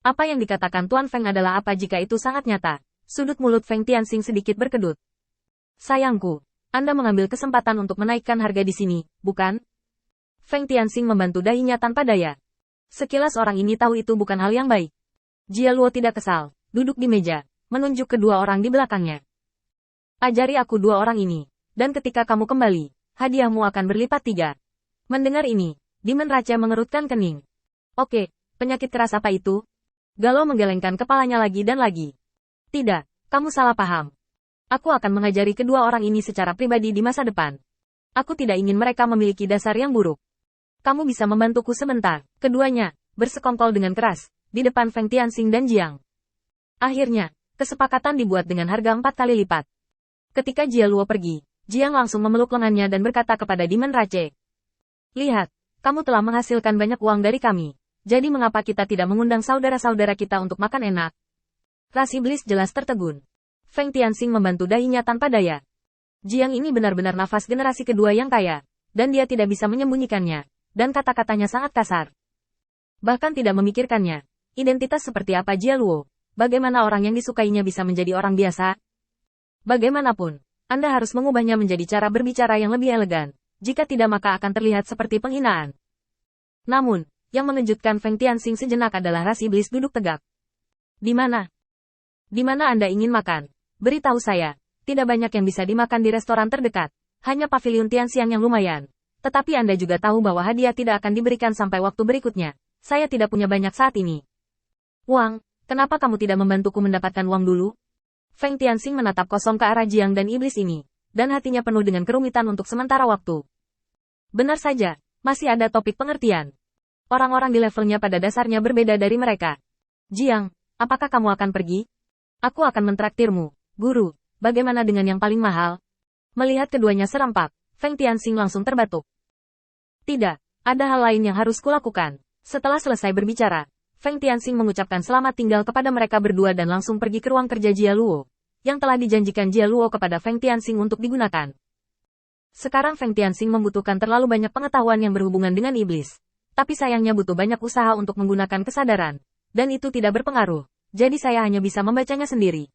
Apa yang dikatakan Tuan Feng adalah apa jika itu sangat nyata? Sudut mulut Feng Tianxing sedikit berkedut. Sayangku, Anda mengambil kesempatan untuk menaikkan harga di sini, bukan? Feng Tianxing membantu dahinya tanpa daya. Sekilas orang ini tahu itu bukan hal yang baik. Jia Luo tidak kesal, duduk di meja, menunjuk kedua orang di belakangnya. Ajari aku dua orang ini, dan ketika kamu kembali, hadiahmu akan berlipat 3. Mendengar ini, Demon Raja mengerutkan kening. Oke, penyakit keras apa itu? Galo menggelengkan kepalanya lagi dan lagi. Tidak, kamu salah paham. Aku akan mengajari kedua orang ini secara pribadi di masa depan. Aku tidak ingin mereka memiliki dasar yang buruk. Kamu bisa membantuku sebentar. Keduanya bersekongkol dengan keras di depan Feng Tianxing dan Jiang. Akhirnya, kesepakatan dibuat dengan harga 4 kali lipat. Ketika Jia Luo pergi, Jiang langsung memeluk lengannya dan berkata kepada Demon Rache. Lihat, kamu telah menghasilkan banyak uang dari kami. Jadi mengapa kita tidak mengundang saudara-saudara kita untuk makan enak? Ras iblis jelas tertegun. Feng Tianxing membantu dahinya tanpa daya. Jiang ini benar-benar nafas generasi kedua yang kaya, dan dia tidak bisa menyembunyikannya, dan kata-katanya sangat kasar. Bahkan tidak memikirkannya, identitas seperti apa Jia Luo, bagaimana orang yang disukainya bisa menjadi orang biasa? Bagaimanapun, Anda harus mengubahnya menjadi cara berbicara yang lebih elegan, jika tidak maka akan terlihat seperti penghinaan. Namun, yang mengejutkan Feng Tianxing sejenak adalah ras iblis duduk tegak. Di mana? Di mana Anda ingin makan? Beritahu saya, tidak banyak yang bisa dimakan di restoran terdekat, hanya pavilion Tianxiang yang lumayan. Tetapi Anda juga tahu bahwa hadiah tidak akan diberikan sampai waktu berikutnya. Saya tidak punya banyak saat ini. Uang, kenapa kamu tidak membantuku mendapatkan uang dulu? Feng Tianxing menatap kosong ke arah Jiang dan iblis ini, dan hatinya penuh dengan kerumitan untuk sementara waktu. Benar saja, masih ada topik pengertian. Orang-orang di levelnya pada dasarnya berbeda dari mereka. Jiang, apakah kamu akan pergi? Aku akan mentraktirmu. Guru, bagaimana dengan yang paling mahal? Melihat keduanya serempak, Feng Tianxing langsung terbatuk. Tidak, ada hal lain yang harus kulakukan. Setelah selesai berbicara, Feng Tianxing mengucapkan selamat tinggal kepada mereka berdua dan langsung pergi ke ruang kerja Jia Luo, yang telah dijanjikan Jia Luo kepada Feng Tianxing untuk digunakan. Sekarang Feng Tianxing membutuhkan terlalu banyak pengetahuan yang berhubungan dengan iblis. Tapi sayangnya butuh banyak usaha untuk menggunakan kesadaran. Dan itu tidak berpengaruh, jadi saya hanya bisa membacanya sendiri.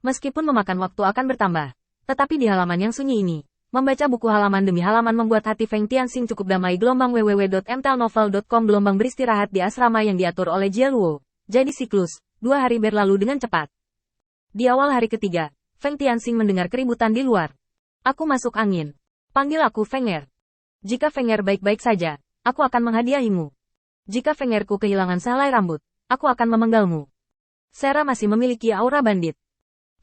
Meskipun memakan waktu akan bertambah, tetapi di halaman yang sunyi ini, membaca buku halaman demi halaman membuat hati Feng Tianxing cukup damai. www.mtelnovel.com Gelombang beristirahat di asrama yang diatur oleh Jia Luo. Jadi siklus, 2 hari berlalu dengan cepat. Di awal hari ketiga, Feng Tianxing mendengar keributan di luar. Aku masuk angin. Panggil aku Fenger. Jika Fenger baik-baik saja, aku akan menghadiahimu. Jika Fengerku kehilangan sehelai rambut, aku akan memenggalmu. Sera masih memiliki aura bandit.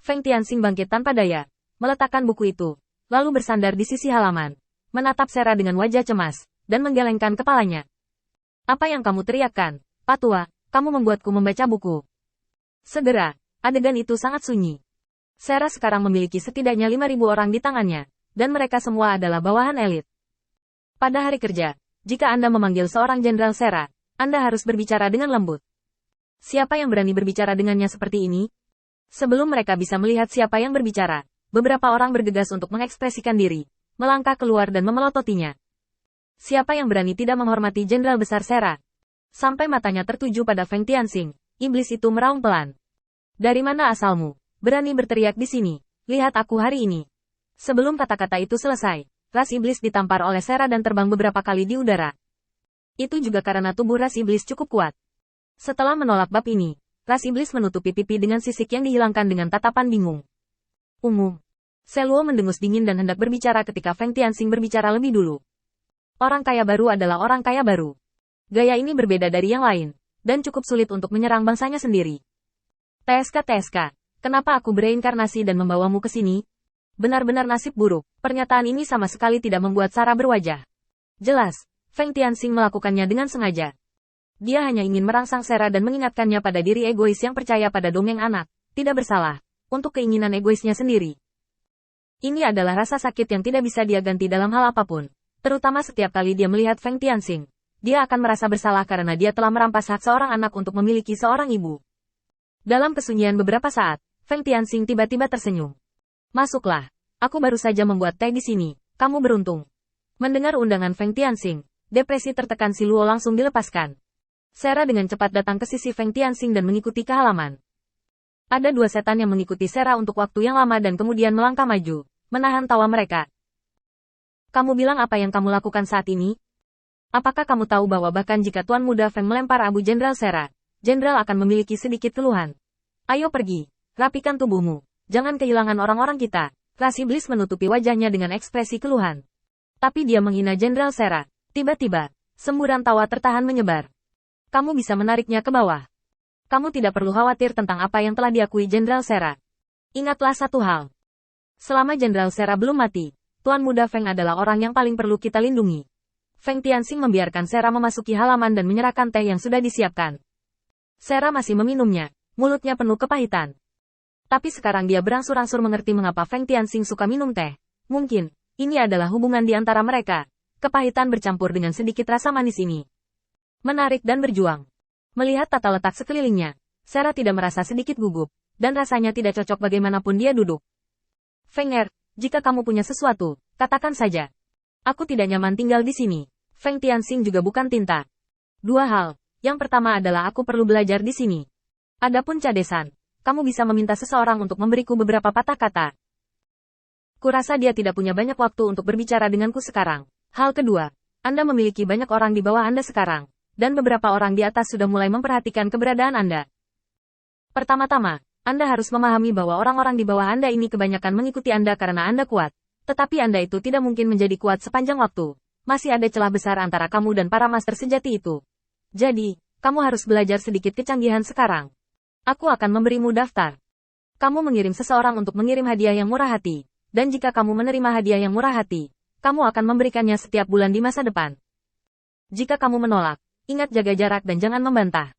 Feng Tianxing bangkit tanpa daya, meletakkan buku itu, lalu bersandar di sisi halaman, menatap Sera dengan wajah cemas, dan menggelengkan kepalanya. Apa yang kamu teriakkan, Patua? Kamu membuatku membaca buku. Segera, adegan itu sangat sunyi. Sera sekarang memiliki setidaknya 5.000 orang di tangannya, dan mereka semua adalah bawahan elit. Pada hari kerja, jika Anda memanggil seorang Jenderal Sera, Anda harus berbicara dengan lembut. Siapa yang berani berbicara dengannya seperti ini? Sebelum mereka bisa melihat siapa yang berbicara, beberapa orang bergegas untuk mengekspresikan diri, melangkah keluar dan memelototinya. Siapa yang berani tidak menghormati Jenderal Besar Sera? Sampai matanya tertuju pada Feng Tianxing, iblis itu meraung pelan. Dari mana asalmu? Berani berteriak di sini. Lihat aku hari ini. Sebelum kata-kata itu selesai, ras iblis ditampar oleh Sera dan terbang beberapa kali di udara. Itu juga karena tubuh ras iblis cukup kuat. Setelah menolak bab ini, ras iblis menutupi pipi dengan sisik yang dihilangkan dengan tatapan bingung. Umum. Seluo mendengus dingin dan hendak berbicara ketika Feng Tianxing berbicara lebih dulu. Orang kaya baru adalah orang kaya baru. Gaya ini berbeda dari yang lain, dan cukup sulit untuk menyerang bangsanya sendiri. TSK, kenapa aku bereinkarnasi dan membawamu ke sini? Benar-benar nasib buruk. Pernyataan ini sama sekali tidak membuat Sara berwajah. Jelas, Feng Tianxing melakukannya dengan sengaja. Dia hanya ingin merangsang Sera dan mengingatkannya pada diri egois yang percaya pada dongeng anak, tidak bersalah, untuk keinginan egoisnya sendiri. Ini adalah rasa sakit yang tidak bisa dia ganti dalam hal apapun, terutama setiap kali dia melihat Feng Tianxing. Dia akan merasa bersalah karena dia telah merampas hak seorang anak untuk memiliki seorang ibu. Dalam kesunyian beberapa saat, Feng Tianxing tiba-tiba tersenyum. Masuklah, aku baru saja membuat teh di sini, kamu beruntung. Mendengar undangan Feng Tianxing, depresi tertekan si Luo langsung dilepaskan. Sarah dengan cepat datang ke sisi Feng Tianxing dan mengikuti ke halaman. Ada dua setan yang mengikuti Sarah untuk waktu yang lama dan kemudian melangkah maju, menahan tawa mereka. Kamu bilang apa yang kamu lakukan saat ini? Apakah kamu tahu bahwa bahkan jika Tuan Muda Feng melempar abu Jenderal Sarah, Jenderal akan memiliki sedikit keluhan? Ayo pergi, rapikan tubuhmu, jangan kehilangan orang-orang kita. Ras iblis menutupi wajahnya dengan ekspresi keluhan. Tapi dia menghina Jenderal Sarah. Tiba-tiba, semburan tawa tertahan menyebar. Kamu bisa menariknya ke bawah. Kamu tidak perlu khawatir tentang apa yang telah diakui Jenderal Sarah. Ingatlah satu hal. Selama Jenderal Sarah belum mati, Tuan Muda Feng adalah orang yang paling perlu kita lindungi. Feng Tianxing membiarkan Sarah memasuki halaman dan menyerahkan teh yang sudah disiapkan. Sarah masih meminumnya, mulutnya penuh kepahitan. Tapi sekarang dia berangsur-angsur mengerti mengapa Feng Tianxing suka minum teh. Mungkin, ini adalah hubungan di antara mereka. Kepahitan bercampur dengan sedikit rasa manis ini. Menarik dan berjuang. Melihat tata letak sekelilingnya, Sarah tidak merasa sedikit gugup, dan rasanya tidak cocok bagaimanapun dia duduk. Feng Er, jika kamu punya sesuatu, katakan saja. Aku tidak nyaman tinggal di sini. Feng Tianxing juga bukan tinta. Dua hal. Yang pertama adalah aku perlu belajar di sini. Adapun cadesan, kamu bisa meminta seseorang untuk memberiku beberapa patah kata. Kurasa dia tidak punya banyak waktu untuk berbicara denganku sekarang. Hal kedua, Anda memiliki banyak orang di bawah Anda sekarang, dan beberapa orang di atas sudah mulai memperhatikan keberadaan Anda. Pertama-tama, Anda harus memahami bahwa orang-orang di bawah Anda ini kebanyakan mengikuti Anda karena Anda kuat. Tetapi Anda itu tidak mungkin menjadi kuat sepanjang waktu. Masih ada celah besar antara kamu dan para master sejati itu. Jadi, kamu harus belajar sedikit kecanggihan sekarang. Aku akan memberimu daftar. Kamu mengirim seseorang untuk mengirim hadiah yang murah hati. Dan jika kamu menerima hadiah yang murah hati, kamu akan memberikannya setiap bulan di masa depan. Jika kamu menolak, ingat jaga jarak dan jangan membantah.